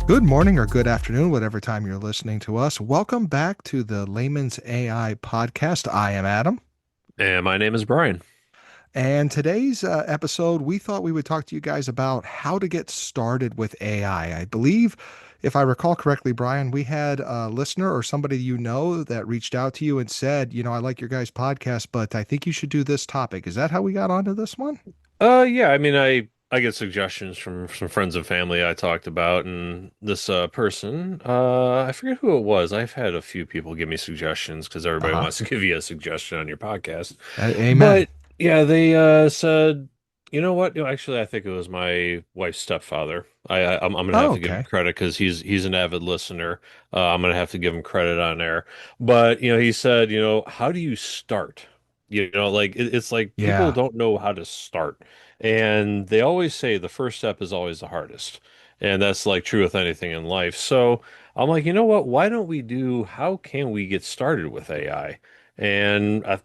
Good morning or good afternoon, whatever time you're listening to us. Welcome back to the Layman's AI podcast. I am Adam. And my name is Brian. And today's episode, we thought we would talk to you guys about how to get started with AI. I believe, if I recall correctly, Brian, we had a listener or somebody you know that reached out to you and said, I like your guys' podcast, but I think you should do this topic. Is that how we got onto this one? Yeah, I mean, I get suggestions from some friends and family I talked about, and this person, I forget who it was. I've had a few people give me suggestions because everybody Uh-huh. wants to give you a suggestion on your podcast. Amen. But yeah, they said, you know what? Actually, I think it was my wife's stepfather. I'm gonna have Oh, to give him okay. credit because he's an avid listener. I'm gonna have to give him credit on there. But he said, how do you start? Like it's like people Yeah. don't know how to start. And they always say the first step is always the hardest. And that's like true with anything in life. So I'm like, you know what? Why don't we do how can we get started with AI? And I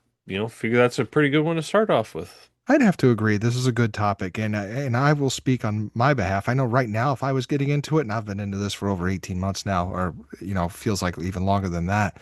figure that's a pretty good one to start off with. I'd have to agree. This is a good topic, and I will speak on my behalf. I know right now, if I was getting into it, and I've been into this for over 18 months now, or feels like even longer than that.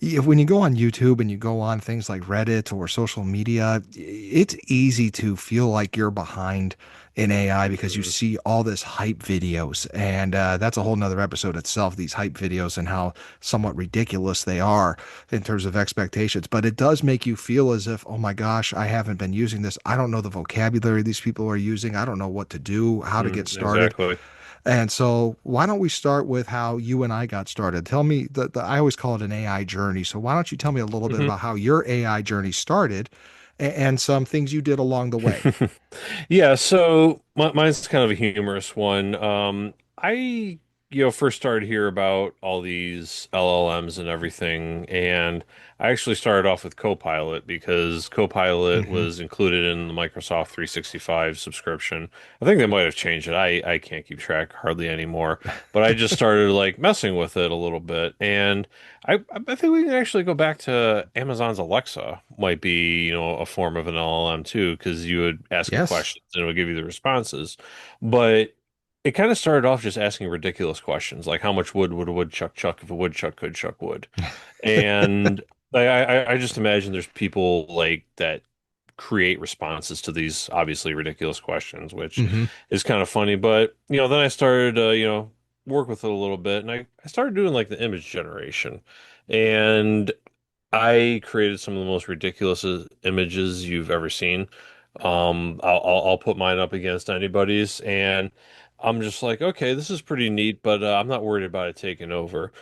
When you go on YouTube and you go on things like Reddit or social media, it's easy to feel like you're behind in AI because you Mhm. see all this hype videos. And that's a whole nother episode itself, these hype videos and how somewhat ridiculous they are in terms of expectations. But it does make you feel as if, oh my gosh, I haven't been using this. I don't know the vocabulary these people are using. I don't know what to do, how to get started. Exactly. And so, why don't we start with how you and I got started? Tell me I always call it an AI journey. So, why don't you tell me a little bit hmm about how your AI journey started and some things you did along the way? Yeah, so mine's kind of a humorous one. I first started to hear about all these LLMs and everything, and I actually started off with Copilot because Copilot Hmm. was included in the Microsoft 365 subscription. I think they might have changed it. I can't keep track hardly anymore, but I just started like messing with it a little bit, and I think we can actually go back to Amazon's Alexa might be, a form of an LLM too, because you would ask it Yes. questions and it would give you the responses. But it kind of started off just asking ridiculous questions, like how much wood would a woodchuck chuck if a woodchuck could chuck wood? And I just imagine there's people like that create responses to these obviously ridiculous questions, which Hmm. is kind of funny. But then I started work with it a little bit, and I started doing like the image generation, and I created some of the most ridiculous images you've ever seen. I'll put mine up against anybody's, and I'm just like, okay, this is pretty neat, but I'm not worried about it taking over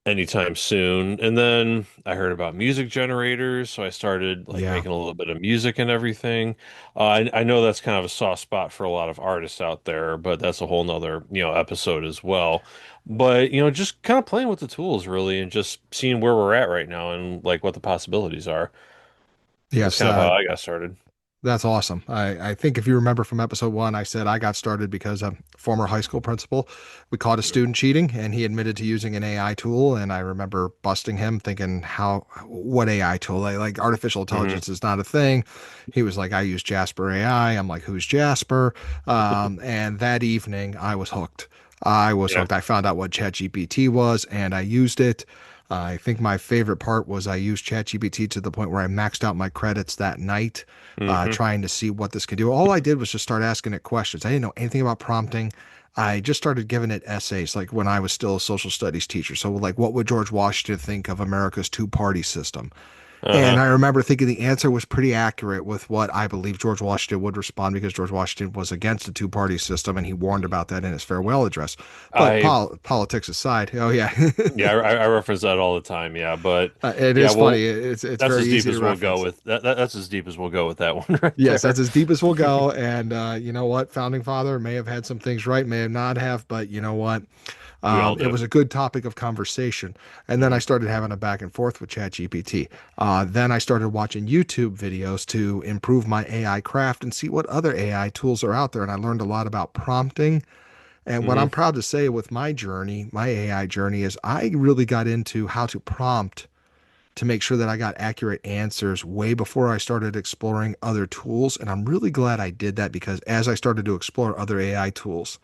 anytime soon. And then I heard about music generators, so I started like Yeah. making a little bit of music and everything. I know that's kind of a soft spot for a lot of artists out there, but that's a whole nother, episode as well. But, just kind of playing with the tools really and just seeing where we're at right now and like what the possibilities are. That's Yes. kind of how I got started. That's awesome. I think if you remember from episode one, I said I got started because a former high school principal, we caught a student cheating and he admitted to using an AI tool. And I remember busting him thinking, what AI tool? Like artificial Hmm intelligence is not a thing. He was like, I use Jasper AI. I'm like, who's Jasper? And that evening I was hooked. I was Yeah. hooked. I found out what ChatGPT was and I used it. I think my favorite part was I used ChatGPT to the point where I maxed out my credits that night hmm trying to see what this could do. All I did was just start asking it questions. I didn't know anything about prompting. I just started giving it essays like when I was still a social studies teacher. So, like, what would George Washington think of America's two-party system? And Uh-huh. I remember thinking the answer was pretty accurate with what I believe George Washington would respond because George Washington was against the two-party system and he warned about that in his farewell address. But I politics aside, oh yeah, Yeah, I reference that all the time. Yeah, but it yeah, is funny. well, It's that's very as deep easy to as we'll go reference. with that's as deep as we'll go with that one right Yes, there. that's as deep as we'll go. And you know what? Founding father may have had some things right, may have not have, but you know what? We all It do. was a good topic of conversation. And then I hmm started having a back and forth with ChatGPT. Then I started watching YouTube videos to improve my AI craft and see what other AI tools are out there. And I learned a lot about prompting. And what I'm hmm proud to say with my journey, my AI journey, is I really got into how to prompt to make sure that I got accurate answers way before I started exploring other tools. And I'm really glad I did that because as I started to explore other AI tools,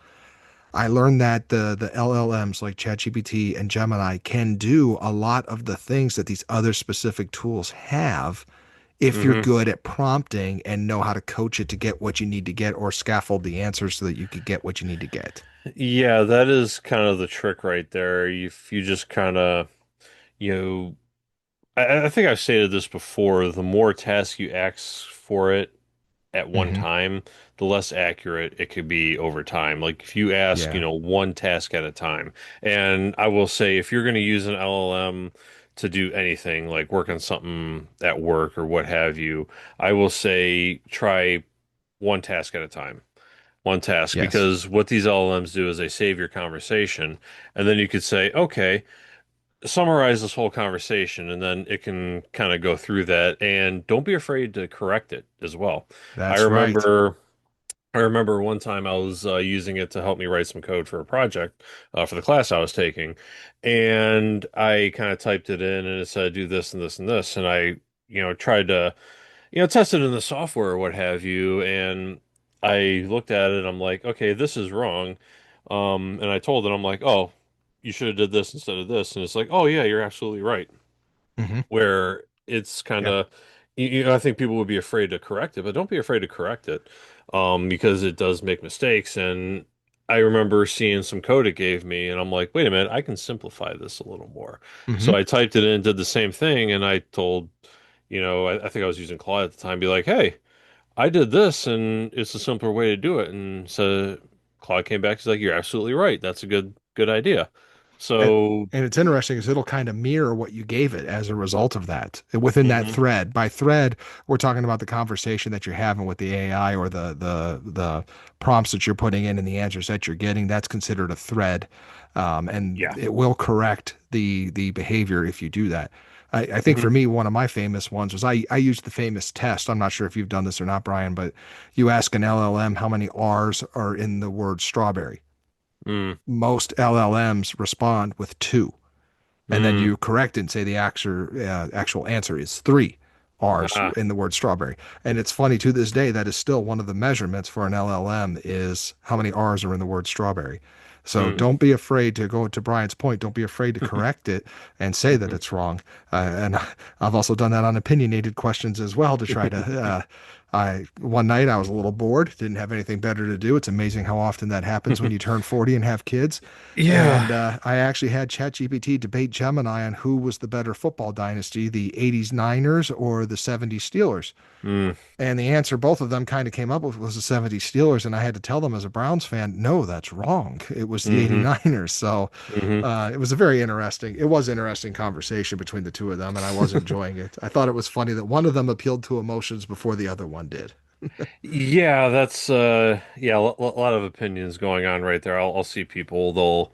I learned that the LLMs like ChatGPT and Gemini can do a lot of the things that these other specific tools have if you're Hmm. good at prompting and know how to coach it to get what you need to get or scaffold the answers so that you could get what you need to get. Yeah, that is kind of the trick right there. If you just kind of, you know, I think I've stated this before, the more tasks you ask for it at one Hmm. time, the less accurate it could be over time. Like if you ask, Yeah. one task at a time. And I will say, if you're going to use an LLM to do anything, like work on something at work or what have you, I will say try one task at a time. One task, Yes. because what these LLMs do is they save your conversation, and then you could say, okay, summarize this whole conversation, and then it can kind of go through that. And don't be afraid to correct it as well. I That's right. remember I remember one time I was using it to help me write some code for a project for the class I was taking, and I kind of typed it in, and it said do this and this and this, and I, tried to, test it in the software or what have you, and I looked at it, I'm like, okay, this is wrong, and I told it, I'm like, oh, you should have did this instead of this, and it's like, oh yeah, you're absolutely right, Hmm. where it's kind Yeah. of, I think people would be afraid to correct it, but don't be afraid to correct it, because it does make mistakes. And I remember seeing some code it gave me, and I'm like, wait a minute, I can simplify this a little more. So Hmm. I typed it in, did the same thing, and I told, I think I was using Claude at the time, be like, hey, I did this, and it's a simpler way to do it. And so Claude came back, he's like, you're absolutely right. That's a good idea. And, So, and it's interesting because it'll kind of mirror what you gave it as a result of that within that hmm thread. By thread, we're talking about the conversation that you're having with the AI or the prompts that you're putting in and the answers that you're getting. That's considered a thread, and yeah. it will correct the behavior if you do that. I think hmm for me, one of my famous ones was I used the famous test. I'm not sure if you've done this or not, Brian, but you ask an LLM how many R's are in the word strawberry. mm Most LLMs respond with two, and then mm you correct it and say the actual answer is three R's ah. in the word strawberry. And it's funny to this day that is still one of the measurements for an LLM is how many R's are in the word strawberry. So Mm. don't be afraid to go to Brian's point. Don't be afraid to correct it and say that it's wrong. And I've also done that on opinionated questions as well to try to. I one night I was a little bored, didn't have anything better to do. It's amazing how often that happens when you turn 40 and have kids. Yeah. And I actually had ChatGPT debate Gemini on who was the better football dynasty, the 80s Niners or the 70s Steelers. Mm. And the answer both of them kind of came up with was the 70s Steelers. And I had to tell them as a Browns fan, no, that's wrong. It was the hmm 89ers. So hmm it was interesting conversation between the two of them. And I was enjoying it. I thought it was funny that one of them appealed to emotions before the other one did. Yeah, that's yeah, a lot of opinions going on right there. I'll see people, they'll,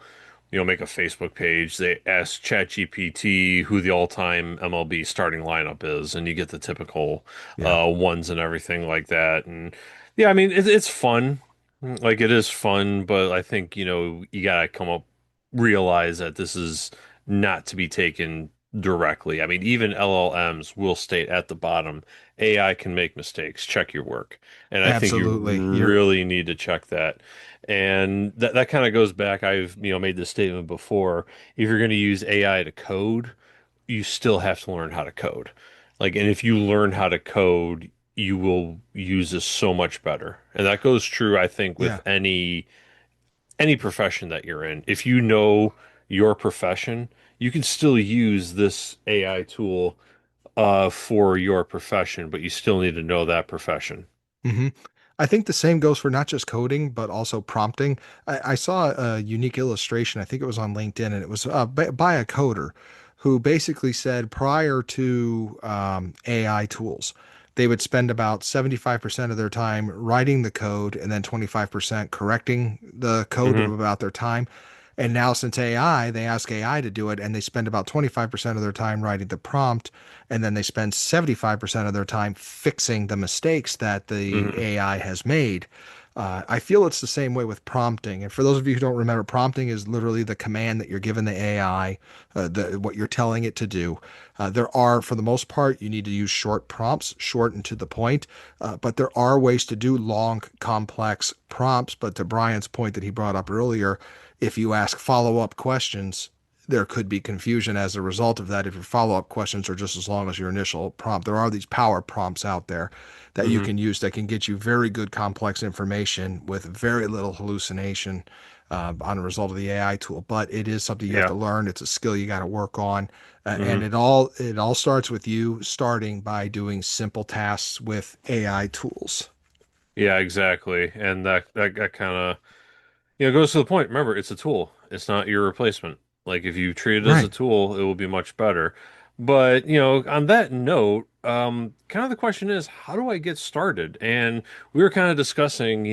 make a Facebook page. They ask ChatGPT who the all-time MLB starting lineup is, and you get the typical Yeah, ones and everything like that. And yeah, I mean it's fun. Like it is fun, but I think, you gotta realize that this is not to be taken directly. I mean, even LLMs will state at the bottom, AI can make mistakes. Check your work. And I think you absolutely. really need to check that. And that kind of goes back. I've, made this statement before. If you're going to use AI to code, you still have to learn how to code. Like, and if you learn how to code, you will use this so much better. And that goes true, I think, with Yeah. any profession that you're in. If you know your profession, you can still use this AI tool for your profession, but you still need to know that profession. Hmm. I think the same goes for not just coding, but also prompting. I saw a unique illustration. I think it was on LinkedIn, and it was by a coder who basically said prior to AI tools, they would spend about 75% of their time writing the code and then 25% correcting the code hmm about their time. And now, since AI, they ask AI to do it, and they spend about 25% of their time writing the prompt, and then they spend 75% of their time fixing the mistakes that the hmm AI has made. I feel it's the same way with prompting. And for those of you who don't remember, prompting is literally the command that you're giving the AI, what you're telling it to do. There are, for the most part, you need to use short prompts, short and to the point. But there are ways to do long, complex prompts. But to Brian's point that he brought up earlier, if you ask follow-up questions, there could be confusion as a result of that if your follow-up questions are just as long as your initial prompt. There are these power prompts out there that you Hmm. can use that can get you very good complex information with very little hallucination on a result of the AI tool. But it is something you have to Yeah. learn. It's a skill you got to work on, and Hmm. it all starts with you starting by doing simple tasks with AI tools. Yeah, exactly. And that kind of goes to the point. Remember, it's a tool. It's not your replacement. Like if you treat it as a Right. tool, it will be much better. But, on that note, kind of the question is, how do I get started? And we were kind of discussing,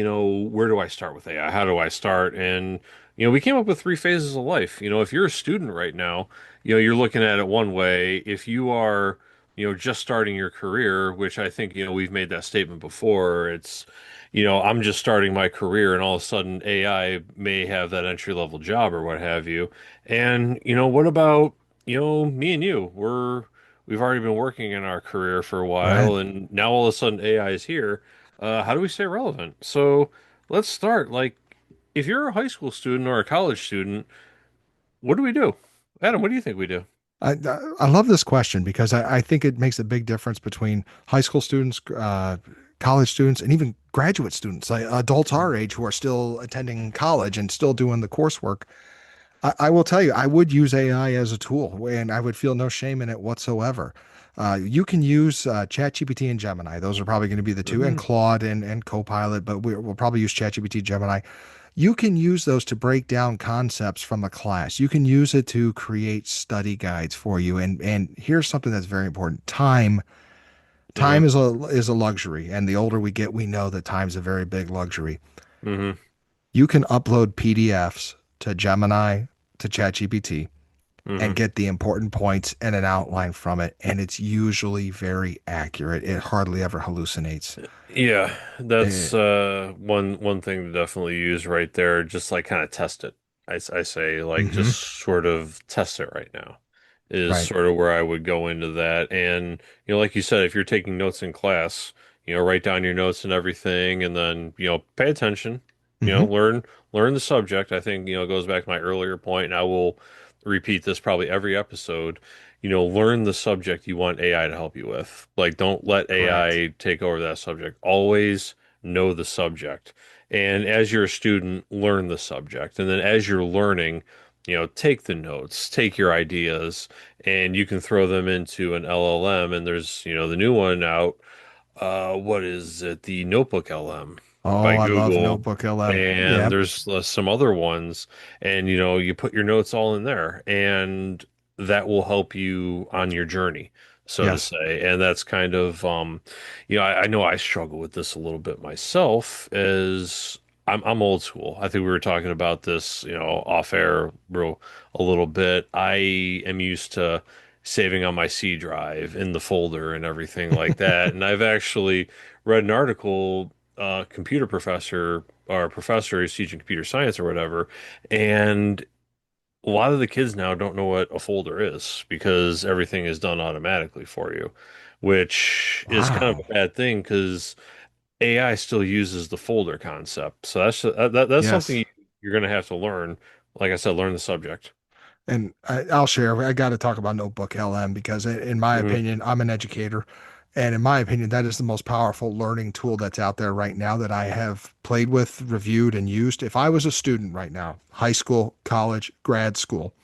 where do I start with AI? How do I start? And, we came up with three phases of life. If you're a student right now, you're looking at it one way. If you are, just starting your career, which I think, we've made that statement before, I'm just starting my career and all of a sudden AI may have that entry level job or what have you. And, what about, me and you? We've already been working in our career for a Right. while and now all of a sudden AI is here. How do we stay relevant? So let's start. Like, if you're a high school student or a college student, what do we do? Adam, what do you think we do? I love this question because I think it makes a big difference between high school students, college students, and even graduate students, like adults our age who are still attending college and still doing the coursework. I will tell you, I would use AI as a tool, and I would feel no shame in it whatsoever. You can use ChatGPT and Gemini. Those are probably going to be the two, and Hmm. Claude and Copilot, but we'll probably use ChatGPT, Gemini. You can use those to break down concepts from a class. You can use it to create study guides for you. And here's something that's very important. Time. Hmm. Time is a luxury, and the older we get, we know that time's a very big luxury. Hmm. You can upload PDFs to Gemini, to ChatGPT, and Hmm. get the important points and an outline from it. And it's usually very accurate. It hardly ever hallucinates. Yeah, Eh, that's one thing to definitely use right there. Just like kind of test it. I say like mhm, just sort of test it right now is right. sort of where I would go into that. And like you said, if you're taking notes in class, write down your notes and everything, and then pay attention. Hmm. Learn the subject. I think it goes back to my earlier point, and I will repeat this probably every episode. Learn the subject you want AI to help you with. Like, don't let Correct. AI take over that subject. Always know the subject. And as you're a student, learn the subject. And then as you're learning, take the notes, take your ideas, and you can throw them into an LLM. And there's, the new one out. What is it? The Notebook LM Oh, by I love Google. Notebook LM. And Yep. there's some other ones, and you put your notes all in there, and that will help you on your journey, so to Yes. say. And that's kind of, I know I struggle with this a little bit myself, as I'm old school. I think we were talking about this, off air, bro, a little bit. I am used to saving on my C drive in the folder and everything like that. And I've actually read an article, computer professor or professor who's teaching computer science or whatever, and a lot of the kids now don't know what a folder is because everything is done automatically for you, which is kind of Wow. a bad thing because AI still uses the folder concept. So that's Yes. something you're going to have to learn. Like I said, learn the subject. And I'll share. I got to talk about Notebook LM because, in my Hmm. opinion, I'm an educator. And in my opinion, that is the most powerful learning tool that's out there right now that I have played with, reviewed, and used. If I was a student right now, high school, college, grad school,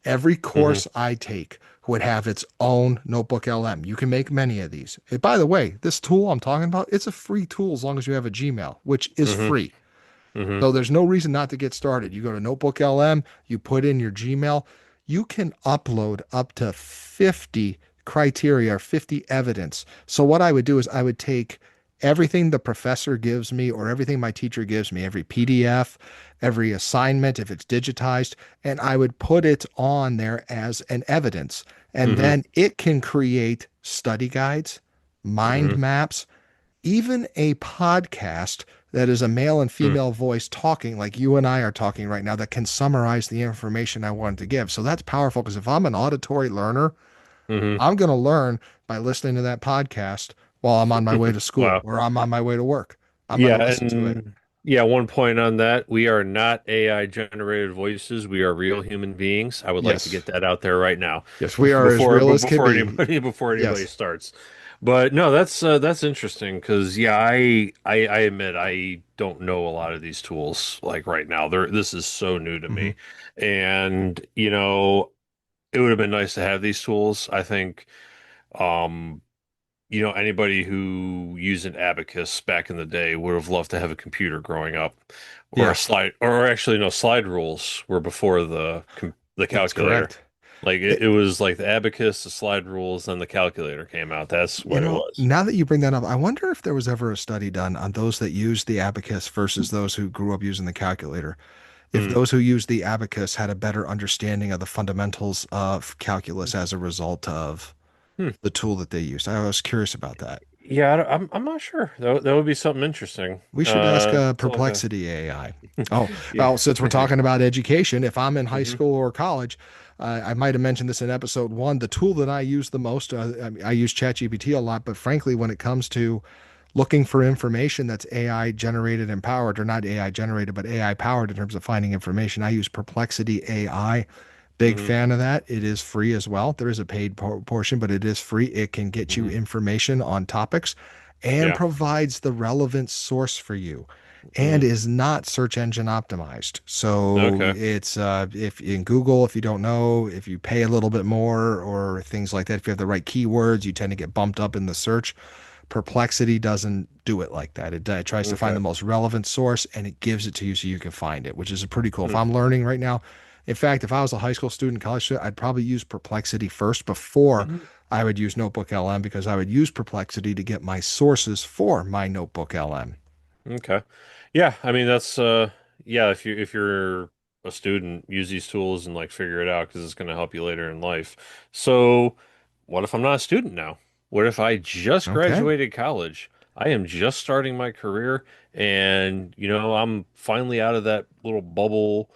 every Hmm. course I take would have its own Notebook LM. You can make many of these. By the way, this tool I'm talking about, it's a free tool as long as you have a Gmail, which is Hmm. free. Hmm. So there's no reason not to get started. You go to Notebook LM, you put in your Gmail, you can upload up to 50 criteria or 50 evidence. So what I would do is I would take everything the professor gives me or everything my teacher gives me, every PDF, every assignment, if it's digitized, and I would put it on there as an evidence. And Hmm. then it can create study guides, mind Hmm. maps, even a podcast that is a male and Mm. female voice talking like you and I are talking right now that can summarize the information I wanted to give. So that's powerful because if I'm an auditory learner, Hmm. I'm going to learn by listening to that podcast while I'm on my way to school Wow. or I'm on my way to work. I'm going to Yeah, listen to it. and yeah, one point on that, we are not AI generated voices. We are real human beings. I would like to Yes. get that out there right now Yes, we are as real as can before be. anybody Yes. starts. But no, that's interesting because yeah, I admit I don't know a lot of these tools like right now. This is so new to Hmm. me. And it would have been nice to have these tools. I think um anybody who used an abacus back in the day would have loved to have a computer growing up, or a Yeah, slide, or actually no, slide rules were before the that's calculator. correct. Like it was like the abacus, the slide rules, then the calculator came out. That's You what it know, was. now that you bring that up, I wonder if there was ever a study done on those that used the abacus versus those who grew up using the calculator. If Hmm. those who used the abacus had a better understanding of the fundamentals of calculus as a result of Hmm. the tool that they used. I was curious about that. Yeah, I'm not sure. That would be something interesting. We should ask To look at. Perplexity AI. Oh, Yeah. well, since we're talking about education, if I'm in high Hmm. school or college, I might have mentioned this in episode one. The tool that I use the most, I use ChatGPT a lot, but frankly, when it comes to looking for information that's AI generated and powered, or not AI generated, but AI powered in terms of finding information, I use Perplexity AI. Big Hmm. fan of that. It is free as well. There is a paid portion, but it is free. It can get you Hmm. information on topics and Yeah. provides the relevant source for you and Hmm. is not search engine optimized. So Okay. it's if in Google, if you don't know, if you pay a little bit more or things like that, if you have the right keywords, you tend to get bumped up in the search. Perplexity doesn't do it like that. It tries to find the Okay. most relevant source and it gives it to you so you can find it, which is pretty cool. If Hmm. I'm learning right now, in fact, if I was a high school student, college student, I'd probably use Perplexity first before Mhm. I would use Notebook LM because I would use Perplexity to get my sources for my Notebook LM. Okay. Yeah, I mean that's yeah, if you're a student, use these tools and like figure it out because it's going to help you later in life. So, what if I'm not a student now? What if I just Okay. graduated college? I am just starting my career and I'm finally out of that little bubble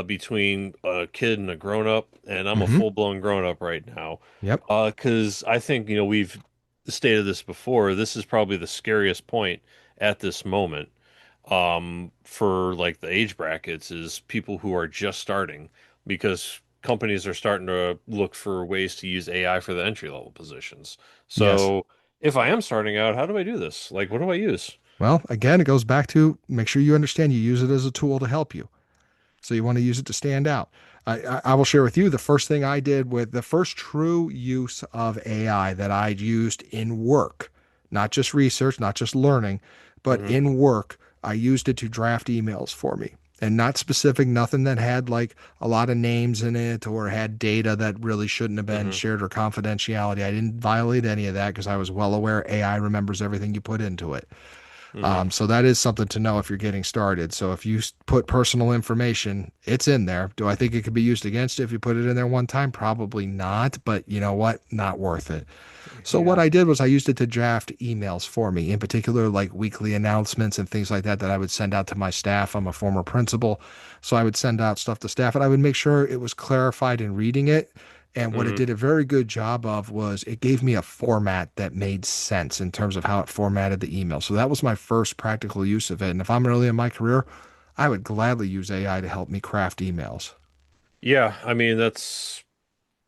between a kid and a grown up, and I'm a Mm-hmm. full-blown grown up right now. Yep. 'Cause I think, we've stated this before, this is probably the scariest point at this moment for like the age brackets is people who are just starting because companies are starting to look for ways to use AI for the entry level positions. Yes. So if I am starting out, how do I do this? Like, what do I use? Well, again, it goes back to make sure you understand you use it as a tool to help you. So you want to use it to stand out. I will share with you the first thing I did with the first true use of AI that I used in work, not just research, not just learning, but Hmm. in work. I used it to draft emails for me and not specific, nothing that had like a lot of names in it or had data that really shouldn't have been Hmm. shared or confidentiality. I didn't violate any of that because I was well aware AI remembers everything you put into it. Hmm. So that is something to know if you're getting started. So if you put personal information, it's in there. Do I think it could be used against you if you put it in there one time? Probably not, but you know what? Not worth it. So what Yeah. I did was I used it to draft emails for me, in particular like weekly announcements and things like that that I would send out to my staff. I'm a former principal, so I would send out stuff to staff and I would make sure it was clarified in reading it. And what it Hmm. did a very good job of was it gave me a format that made sense in terms of how it formatted the email. So that was my first practical use of it. And if I'm early in my career, I would gladly use AI to help me craft emails. Yeah, I mean that's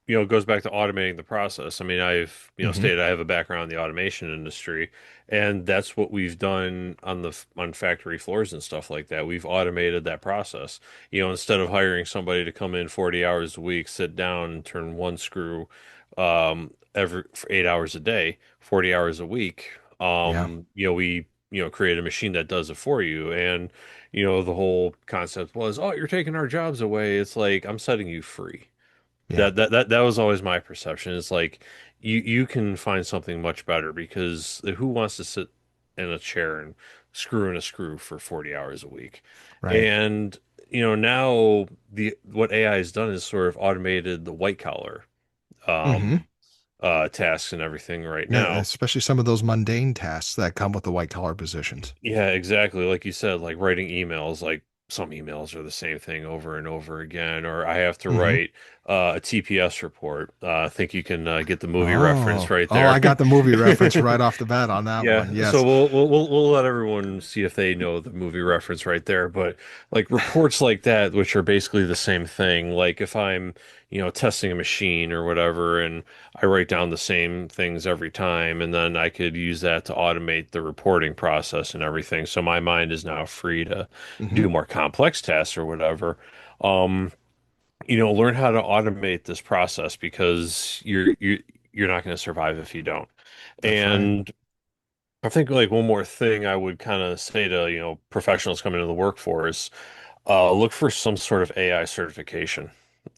it goes back to automating the process. I mean, I've, Hmm. stated I have a background in the automation industry, and that's what we've done on factory floors and stuff like that. We've automated that process. Instead of hiring somebody to come in 40 hours a week, sit down and turn one screw every for 8 hours a day, 40 hours a week, Yeah. we create a machine that does it for you. And the whole concept was, oh, you're taking our jobs away. It's like I'm setting you free. Yeah. That was always my perception. It's like you can find something much better because who wants to sit in a chair and screw in a screw for 40 hours a week? Right. And now the what AI has done is sort of automated the white collar Hmm. um tasks and everything right Yeah, now. especially some of those mundane tasks that come with the white collar positions. Yeah, exactly. Like you said, like writing emails, like some emails are the same thing over and over again, or I have to Hmm. write a TPS report. I think you can get the movie reference Oh, right oh, I there. got the movie reference right off the bat on that one. Yeah, so Yes. we'll let everyone see if they know the movie reference right there. But like reports like that, which are basically the same thing, like if I'm, testing a machine or whatever, and I write down the same things every time, and then I could use that to automate the reporting process and everything. So my mind is now free to Hmm. do more complex tasks or whatever. Um, learn how to automate this process because you're not going to survive if you don't. That's right. And I think like one more thing I would kind of say to, professionals coming into the workforce, look for some sort of AI certification.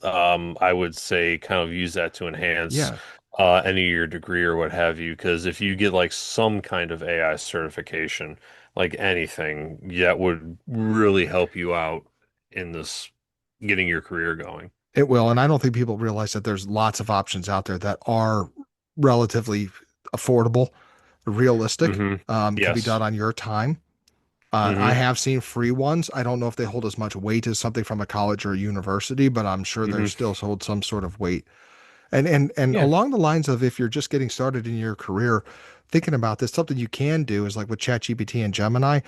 I would say kind of use that to enhance Yeah. any of your degree or what have you, because if you get like some kind of AI certification, like anything, that would really help you out in this getting your career going. It will. And I don't think people realize that there's lots of options out there that are relatively affordable, realistic, Hmm. can be done Yes. on your time. I Hmm. have seen free ones. I don't know if they hold as much weight as something from a college or a university, but I'm sure they Hmm. still hold some sort of weight. And Yeah. along the lines of if you're just getting started in your career, thinking about this, something you can do is like with ChatGPT and Gemini.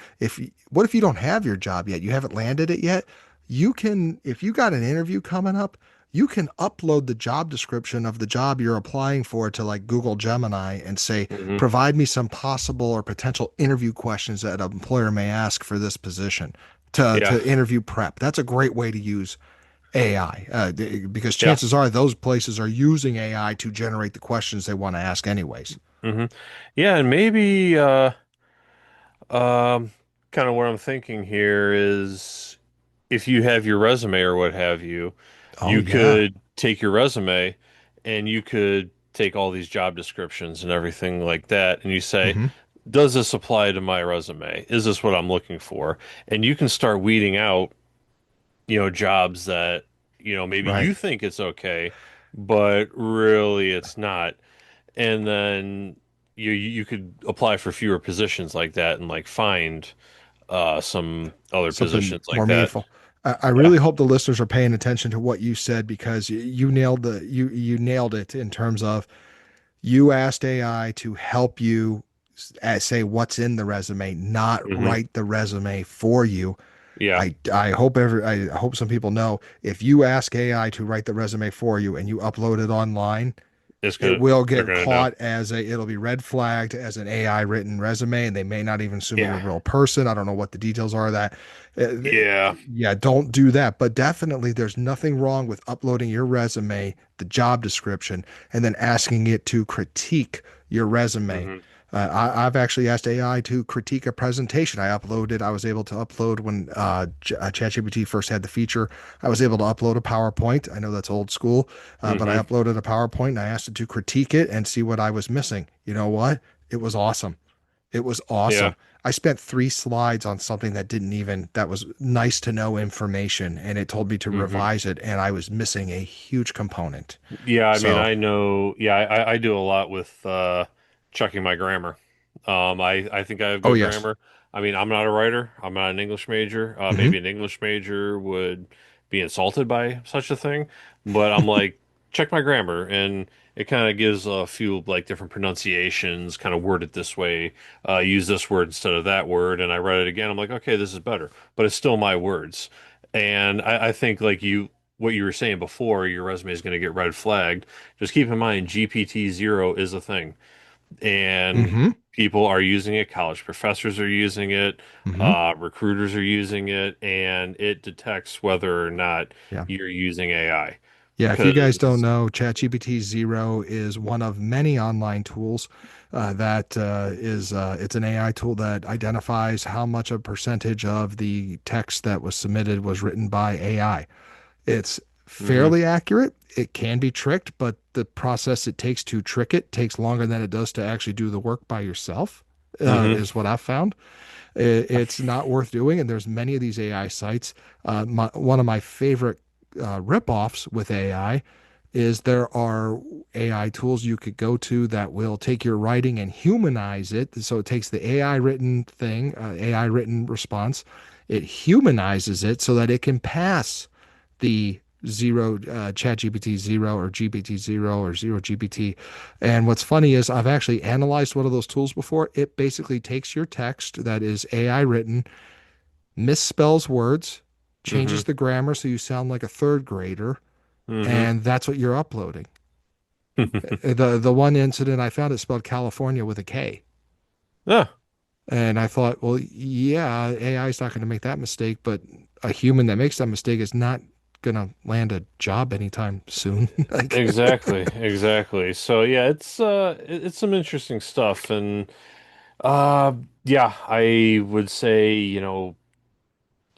What if you don't have your job yet? You haven't landed it yet. You can, if you got an interview coming up, you can upload the job description of the job you're applying for to like Google Gemini and say, Hmm. provide me some possible or potential interview questions that an employer may ask for this position Yeah. to interview prep. That's a great way to use AI, because Yeah. chances are those places are using AI to generate the questions they want to ask anyways. Hmm. Yeah, and maybe Um, kind of what I'm thinking here is if you have your resume or what have you, Oh you yeah. could take your resume and you could take all these job descriptions and everything like that, and you say, Hmm. does this apply to my resume? Is this what I'm looking for? And you can start weeding out, jobs that, maybe Right. you think it's okay, but really it's not. And then you could apply for fewer positions like that and like find some other Something positions like more that. meaningful. I Yeah. really hope the listeners are paying attention to what you said because you nailed you nailed it in terms of you asked AI to help you say what's in the resume, not Hmm. write the resume for you. Yeah. I hope some people know if you ask AI to write the resume for you and you upload it online, it will They're get gonna know. caught as it'll be red flagged as an AI written resume, and they may not even assume you're a Yeah. real person. I don't know what the details are of that. Yeah. Yeah, don't do that. But definitely, there's nothing wrong with uploading your resume, the job description, and then asking it to critique your resume. Hmm. I've actually asked AI to critique a presentation I uploaded. I was able to upload when ChatGPT first had the feature. I was able to upload a PowerPoint. I know that's old school, but I Hmm. uploaded a PowerPoint and I asked it to critique it and see what I was missing. You know what? It was awesome. It was Yeah. awesome. I spent 3 slides on something that was nice to know information, and it told me to Hmm. revise it, and I was missing a huge component. Yeah, I mean, So, I know. Yeah, I do a lot with checking my grammar. I think I have oh good yes. grammar. I mean, I'm not a writer. I'm not an English major. Hmm. Maybe an English major would be insulted by such a thing, but I'm like, check my grammar, and it kind of gives a few like different pronunciations, kind of word it this way, use this word instead of that word, and I read it again. I'm like, okay, this is better, but it's still my words, and I think like what you were saying before, your resume is going to get red flagged. Just keep in mind, GPT-0 is a thing, and Hmm. people are using it. College professors are using it. Hmm. Recruiters are using it, and it detects whether or not Yeah. you're using AI. Yeah, if you guys don't Because, know, ChatGPT Zero is one of many online tools that is it's an AI tool that identifies how much a percentage of the text that was submitted was written by AI. It's hmm. fairly accurate. It can be tricked, but the process it takes to trick it takes longer than it does to actually do the work by yourself, Hmm. is what I've found. It's not worth doing, and there's many of these AI sites. One of my favorite ripoffs with AI is there are AI tools you could go to that will take your writing and humanize it. So it takes the AI written thing, AI written response, it humanizes it so that it can pass the zero chat GPT zero or GPT zero or zero GPT. And what's funny is I've actually analyzed one of those tools before. It basically takes your text that is AI written, misspells words, Mm-hmm. changes the grammar so you sound like a third grader, Mm-hmm. and that's what you're uploading. The one incident I found, it spelled California with a K. Yeah, And I thought, well, yeah, AI is not going to make that mistake, but a human that makes that mistake is not going to land a job anytime soon. Like, exactly, exactly. So yeah, it's some interesting stuff and uh yeah, I would say,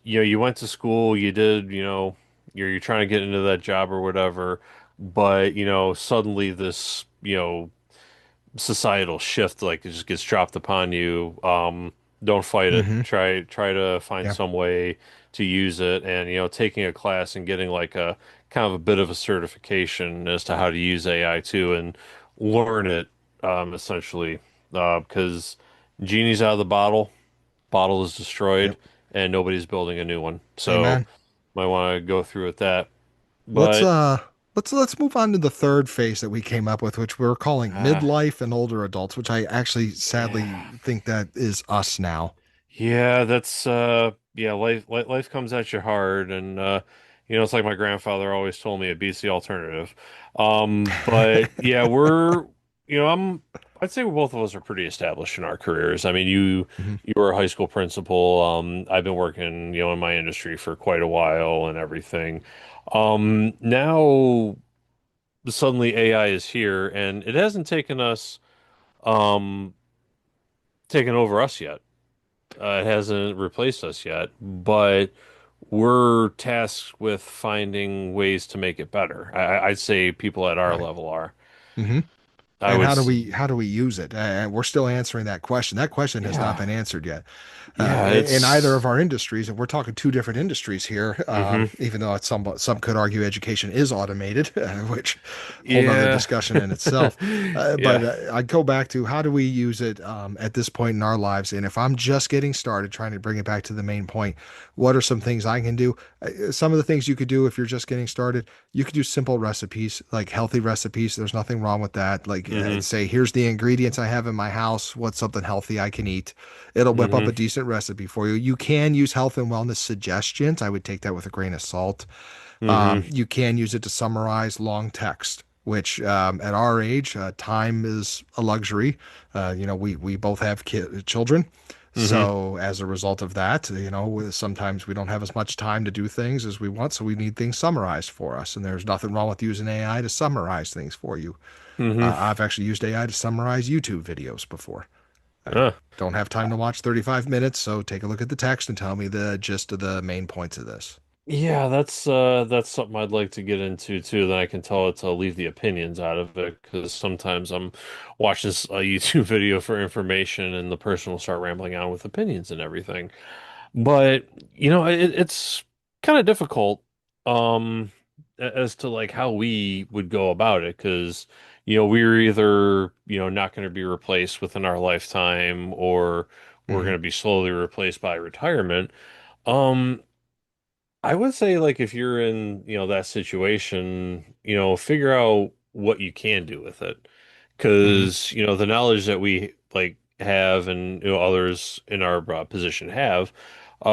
you went to school, you did, you're trying to get into that job or whatever, but suddenly this, societal shift like it just gets dropped upon you. Don't fight it. hmm Try to find yeah, some way to use it, and taking a class and getting like a kind of a bit of a certification as to how to use AI too, and learn it essentially because genie's out of the bottle, bottle is destroyed, yep. and nobody's building a new one. So Amen. might want to go through with that. Let's But uh let's move on to the third phase that we came up with, which we're calling uh, midlife and older adults, which I actually yeah. sadly think that is us now. Yeah, that's yeah, life comes at you hard and it's like my grandfather always told me it beats the alternative. But yeah, I'd say both of us are pretty established in our careers. I mean, Mhm. you were a high school principal. I've been working, in my industry for quite a while and everything. Now suddenly AI is here and it hasn't um taken over us yet. It hasn't replaced us yet, but we're tasked with finding ways to make it better. I'd say people at our Right. level are. hmm I And would, how do we use it? We're still answering that question. That question has not yeah, been answered yet. yeah, In either of it's, our industries, and we're talking two different industries here, hmm even though some could argue education is automated, which whole nother yeah, discussion in itself. But yeah, I go back to how do we use it at this point in our lives? And if I'm just getting started, trying to bring it back to the main point, what are some things I can do? Some of the things you could do if you're just getting started, you could do simple recipes, like healthy recipes. There's nothing wrong with that. Like hmm say, here's the ingredients I have in my house. What's something healthy I can eat? It'll whip up hmm a decent recipe for you. You can use health and wellness suggestions. I would take that with a grain of salt. hmm You can use it to summarize long text, which at our age, time is a luxury. We both have children. hmm So as a result of that, sometimes we don't have as much time to do things as we want, so we need things summarized for us. And there's nothing wrong with using AI to summarize things for you. hmm I've actually used AI to summarize YouTube videos before. I uh, don't have time to watch 35 minutes, so take a look at the text and tell me the gist of the main points of this. yeah, that's something I'd like to get into too. Then I can tell it to leave the opinions out of it because sometimes I'm watching a YouTube video for information and the person will start rambling on with opinions and everything. But it's kind of difficult um as to like how we would go about it because we're either not going to be replaced within our lifetime or we're going hmm to be slowly replaced by retirement. Um I would say like if you're in, that situation, figure out what you can do with it. hmm 'Cause, the knowledge that we like have and others in our position have,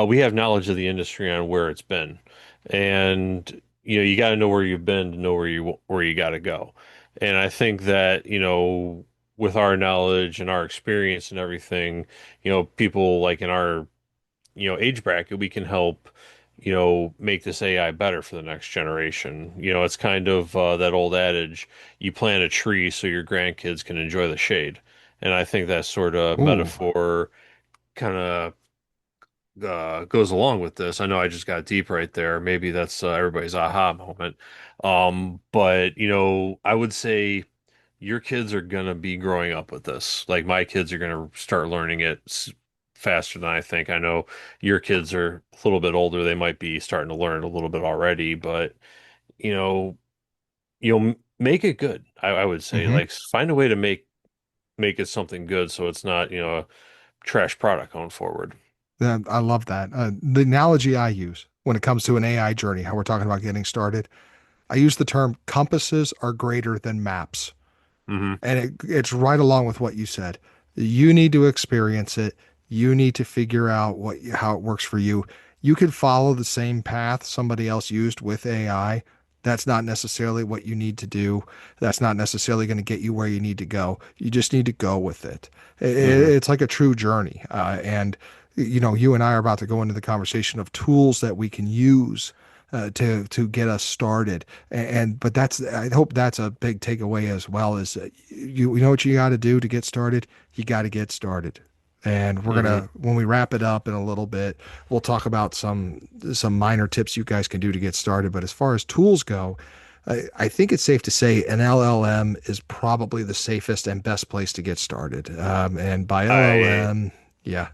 we have knowledge of the industry on where it's been. And you got to know where you've been to know where you got to go. And I think that, with our knowledge and our experience and everything, people like in our age bracket, we can help, make this AI better for the next generation. It's kind of that old adage, you plant a tree so your grandkids can enjoy the shade. And I think that sort of Ooh. metaphor kind of goes along with this. I know I just got deep right there. Maybe that's everybody's aha moment. But I would say your kids are gonna be growing up with this. Like my kids are gonna start learning it faster than I think. I know your kids are a little bit older. They might be starting to learn a little bit already, but you know, make it good. I would say Hmm. like find a way to make it something good so it's not, a trash product going forward. I love that. The analogy I use when it comes to an AI journey, how we're talking about getting started, I use the term compasses are greater than maps. Hmm. And it's right along with what you said. You need to experience it. You need to figure out how it works for you. You could follow the same path somebody else used with AI. That's not necessarily what you need to do. That's not necessarily going to get you where you need to go. You just need to go with it. Hmm. It's like a true journey. And you and I are about to go into the conversation of tools that we can use to get us started. But that's, I hope that's a big takeaway as well, is you know what you got to do to get started. You got to get started. And we're Hmm. gonna, when we wrap it up in a little bit, we'll talk about some minor tips you guys can do to get started. But as far as tools go, I think it's safe to say an LLM is probably the safest and best place to get started. And by I LLM, yeah,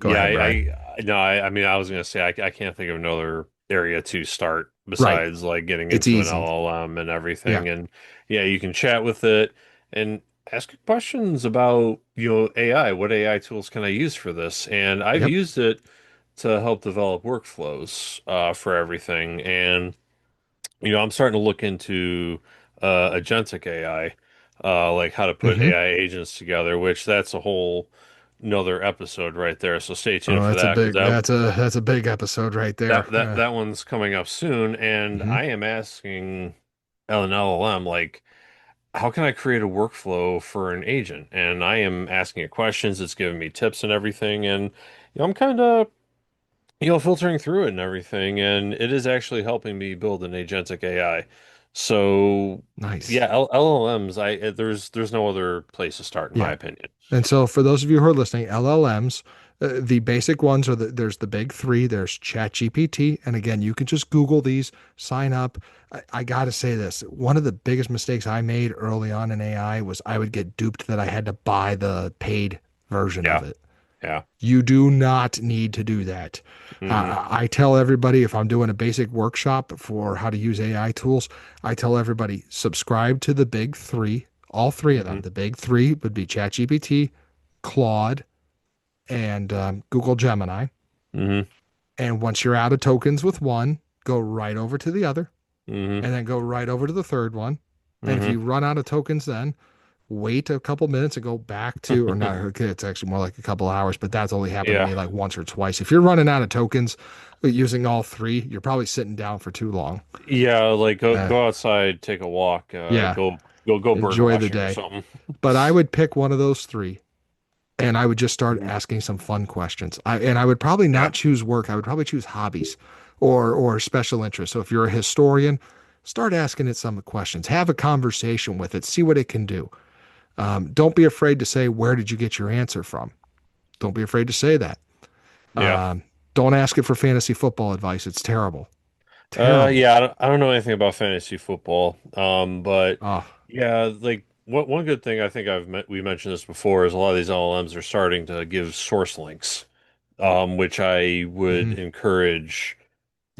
go Yeah, ahead, Brad. no, I mean, I was gonna say I can't think of another area to start Right, besides like getting it's into an easy. LLM and Yeah. everything. And yeah, you can chat with it and ask it questions about, AI. What AI tools can I use for this? And I've Yep. used it to help develop workflows for everything. And I'm starting to look into agentic AI, like how to put Hmm. AI agents together, which that's a whole another episode right there. So stay tuned Oh, for that's a that because big that's a big episode right there. that one's coming up soon. And Mhm. I am asking an LLM like, how can I create a workflow for an agent? And I am asking it questions. It's giving me tips and everything. And I'm kind of filtering through it and everything, and it is actually helping me build an agentic AI. So, Nice. yeah, LLMs, there's no other place to start, in my Yeah. opinion. And so for those of you who are listening, LLMs, the basic ones are there's the big three. There's ChatGPT, and again, you can just Google these, sign up. I got to say this: one of the biggest mistakes I made early on in AI was I would get duped that I had to buy the paid version of Yeah, it. yeah. You do not need to do that. Hmm. I tell everybody if I'm doing a basic workshop for how to use AI tools, I tell everybody subscribe to the big three, all three of Hmm. them. The big three would be ChatGPT, Claude, and Google Gemini. Hmm. And once you're out of tokens with one, go right over to the other, Hmm. and then go right over to the third one. And if Hmm. you run out of tokens, then wait a couple minutes and go back to, or not, okay, it's actually more like a couple hours, but that's only happened to Yeah. me like once or twice. If you're running out of tokens using all three, you're probably sitting down for too long. Yeah, like go Uh, go outside, take a walk, yeah, go bird enjoy the watching or day. something. But I would pick one of those three and I would just start Hmm. asking some fun questions. And I would probably Yeah. not choose work. I would probably choose hobbies or special interests. So if you're a historian, start asking it some questions. Have a conversation with it. See what it can do. Don't be afraid to say, where did you get your answer from? Don't be afraid to say that. Yeah. Don't ask it for fantasy football advice. It's terrible. Terrible. Yeah, I don't know anything about fantasy football. But Oh, yeah, like one good thing I think we mentioned this before is a lot of these LLMs are starting to give source links, which I would mhm. encourage.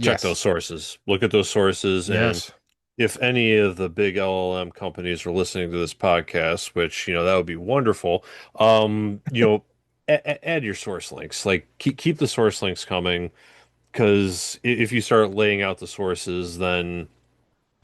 Check those Yes. sources, look at those sources, and Yes. if any of the big LLM companies are listening to this podcast, which that would be wonderful, add your source links. Like keep the source links coming because if you start laying out the sources, then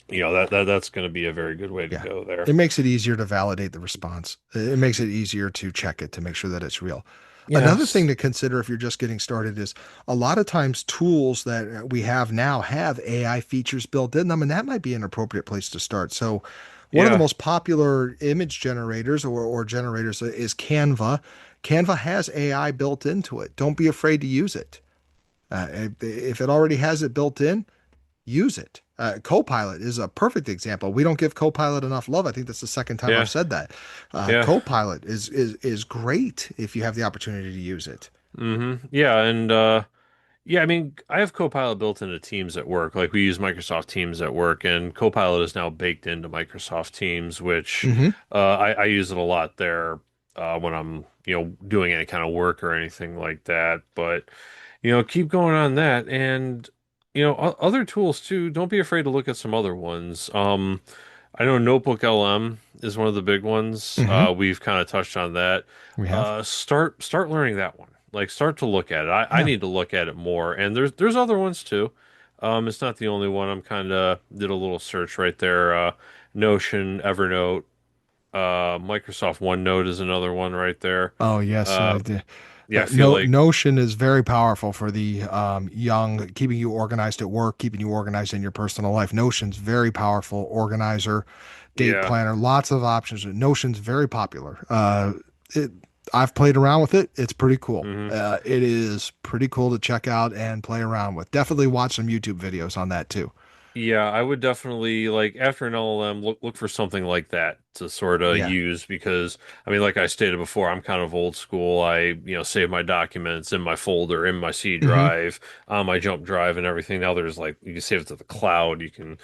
that's going to be a very good way to Yeah. go there. It makes it easier to validate the response. It makes it easier to check it to make sure that it's real. Another thing Yes. to consider if you're just getting started is a lot of times tools that we have now have AI features built in them, and that might be an appropriate place to start. So, one of the Yeah. most popular image generators or generators is Canva. Canva has AI built into it. Don't be afraid to use it. If it already has it built in, use it. Copilot is a perfect example. We don't give Copilot enough love. I think that's the second time I've Yeah. said that. Yeah. Copilot is great if you have the opportunity to use it. Yeah. And yeah, I mean, I have Copilot built into Teams at work. Like we use Microsoft Teams at work, and Copilot is now baked into Microsoft Teams, which Hmm. I use it a lot there when I'm, doing any kind of work or anything like that. But, keep going on that. And, other tools too. Don't be afraid to look at some other ones. I know Notebook LM is one of the big ones. Hmm. We've kind of touched on that. We have. Start learning that one. Like start to look at it. I Yeah. need to look at it more. And there's other ones too. It's not the only one. I'm kind of did a little search right there. Notion, Evernote, Microsoft OneNote is another one right there. Oh yes. Uh, yeah, I feel No, like Notion is very powerful for the young, keeping you organized at work, keeping you organized in your personal life. Notion's very powerful organizer, date yeah. planner, lots of options. Notion's very popular. It, I've played around with it. It's pretty cool. Hmm. It is pretty cool to check out and play around with. Definitely watch some YouTube videos on that too. Yeah, I would definitely like after an LLM look for something like that to sort of Yeah. use because I mean like I stated before, I'm kind of old school. Save my documents in my folder, in my C Hmm. drive, on my jump drive and everything. Now there's like you can save it to the cloud. You can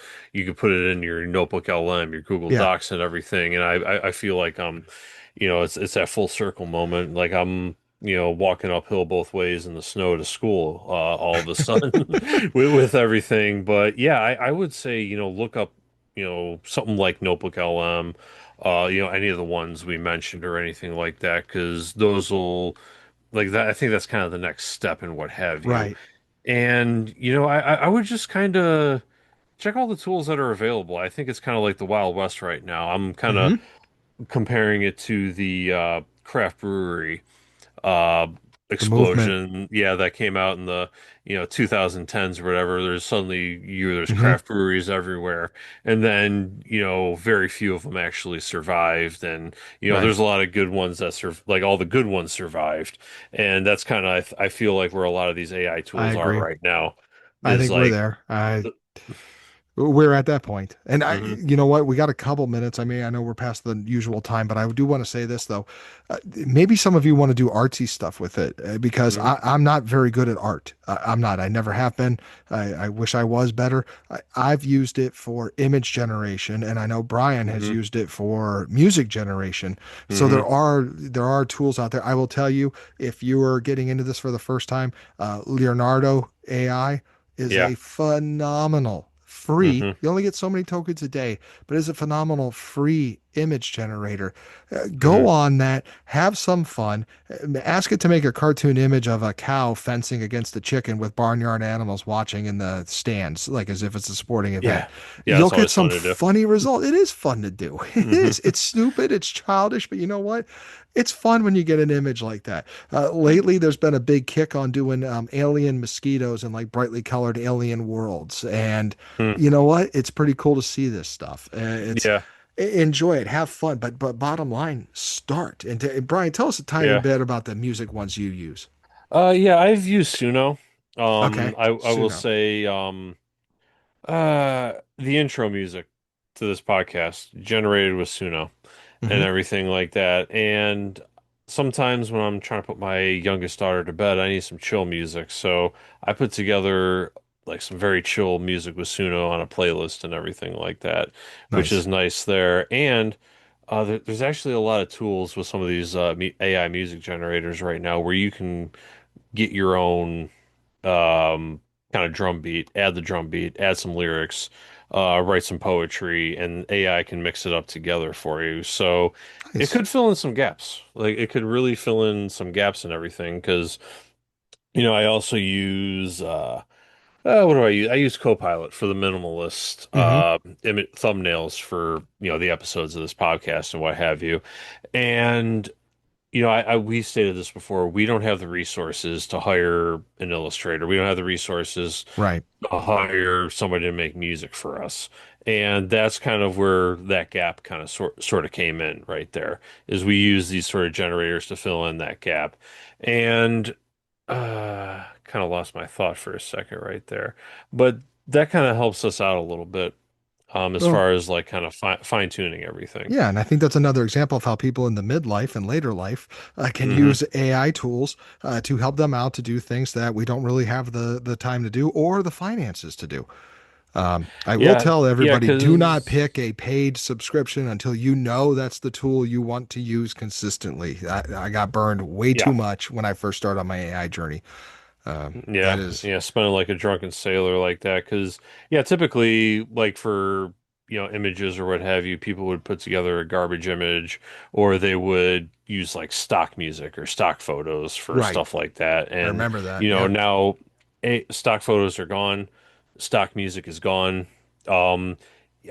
put it in your Notebook LM, your Google Yeah. Docs and everything. And I feel like it's that full circle moment. Like I'm walking uphill both ways in the snow to school, all of a sudden with everything. But yeah, I would say, look up, something like Notebook LM, any of the ones we mentioned or anything like that, because those will like that. I think that's kind of the next step and what have you. Right. And, I would just kind of check all the tools that are available. I think it's kind of like the Wild West right now. I'm kind of Hmm. comparing it to the craft brewery uh The movement. explosion, yeah, that came out in the 2010s or whatever. There's Hmm. craft breweries everywhere, and then very few of them actually survived. And Right. there's a lot of good ones that like all the good ones survived. And that's kind of I feel like where a lot of these AI I tools are agree. right now I is think we're like there. We're at that point. And hmm you know what? We got a couple minutes. I mean, I know we're past the usual time, but I do want to say this though. Maybe some of you want to do artsy stuff with it because hmm I'm not very good at art. I'm not. I never have been. I wish I was better. I've used it for image generation, and I know Brian has hmm used it for music generation. So hmm there are tools out there. I will tell you, if you are getting into this for the first time, Leonardo AI is yeah a phenomenal free. hmm You only get so many tokens a day, but it's a phenomenal free image generator. Go hmm on that, have some fun. Ask it to make a cartoon image of a cow fencing against a chicken with barnyard animals watching in the stands, like as if it's a sporting event. yeah, yeah, You'll that's get always some fun to do. funny result. It is fun to do. It is. Hmm It's stupid. It's childish, but you know what? It's fun when you get an image like that. Lately, there's been a big kick on doing alien mosquitoes and like brightly colored alien worlds. And you know what? It's pretty cool to see this stuff. It's yeah, enjoy it, have fun, but bottom line, start. And Brian, tell us a tiny yeah. bit about the music ones you use. Yeah, I've used Suno. Okay, I will Suno. say, the intro music to this podcast generated with Suno and Hmm. everything like that. And sometimes when I'm trying to put my youngest daughter to bed, I need some chill music. So I put together like some very chill music with Suno on a playlist and everything like that, which Nice. is nice there. And there's actually a lot of tools with some of these AI music generators right now where you can get your own kind of drum beat, add the drum beat, add some lyrics, write some poetry, and AI can mix it up together for you. So it Nice. could fill in some gaps. Like it could really fill in some gaps and everything because I also use what do I use? I use Copilot for the minimalist Hmm. thumbnails for the episodes of this podcast and what have you. And we stated this before. We don't have the resources to hire an illustrator. We don't have the resources Right. to hire somebody to make music for us. And that's kind of where that gap kind of sort of came in right there, is we use these sort of generators to fill in that gap. And kind of lost my thought for a second right there. But that kind of helps us out a little bit as Well, far as like kind of fine tuning everything. yeah, and I think that's another example of how people in the midlife and later life can Hmm use AI tools to help them out to do things that we don't really have the time to do or the finances to do. I will Yeah, tell yeah, everybody, do not because pick a paid subscription until you know that's the tool you want to use consistently. I got burned way too yeah. much when I first started on my AI journey. That Yeah, is, yeah, spending like a drunken sailor like that. Because, yeah, typically, like for images or what have you, people would put together a garbage image, or they would use like stock music or stock photos for Right. stuff like that. I And remember that. Yeah. now stock photos are gone, stock music is gone. Um,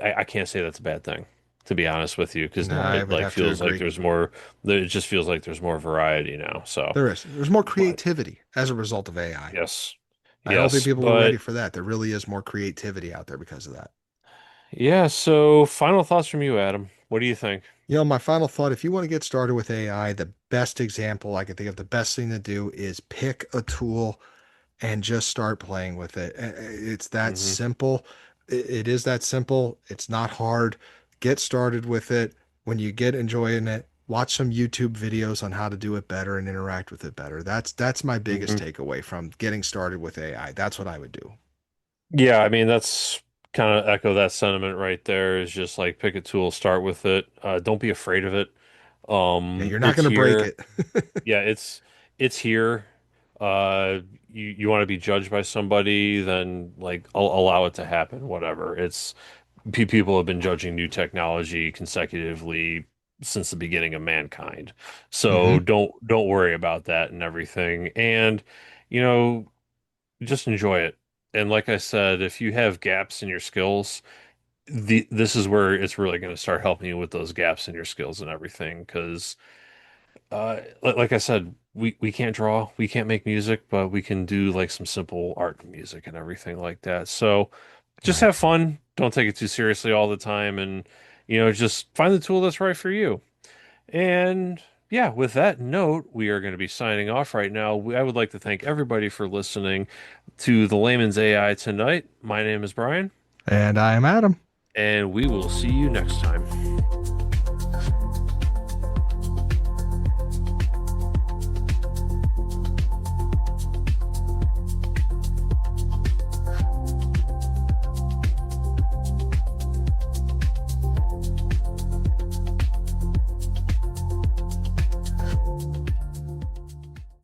I can't say that's a bad thing, to be honest with you, because No, now I it would like have to feels like agree. there's more. It just feels like there's more variety now. So, There is. There's more but creativity as a result of AI. yes, I don't think yes, people were ready but for that. There really is more creativity out there because of that. yeah. So, final thoughts from you, Adam. What do you think? My final thought, if you want to get started with AI, the best example I can think of, the best thing to do is pick a tool and just start playing with it. It's that Hmm. simple. It is that simple. It's not hard. Get started with it. When you get enjoying it, watch some YouTube videos on how to do it better and interact with it better. That's my biggest Hmm. takeaway from getting started with AI. That's what I would do. Yeah, I mean that's kind of echo that sentiment right there. Is just like pick a tool, start with it. Don't be afraid of it. Yeah, you're not It's going to break here. it. Yeah, it's here. You want to be judged by somebody, then like allow it to happen. Whatever. People have been judging new technology consecutively since the beginning of mankind. So Hmm. don't worry about that and everything. And you know. Just enjoy it. And like I said, if you have gaps in your skills, this is where it's really going to start helping you with those gaps in your skills and everything. Because, like I said, we can't draw, we can't make music, but we can do like some simple art and music and everything like that. So just Right. have fun. Don't take it too seriously all the time, and just find the tool that's right for you. And yeah, with that note, we are going to be signing off right now. I would like to thank everybody for listening to the Layman's AI tonight. My name is Brian, And I am Adam. and we will see you next time.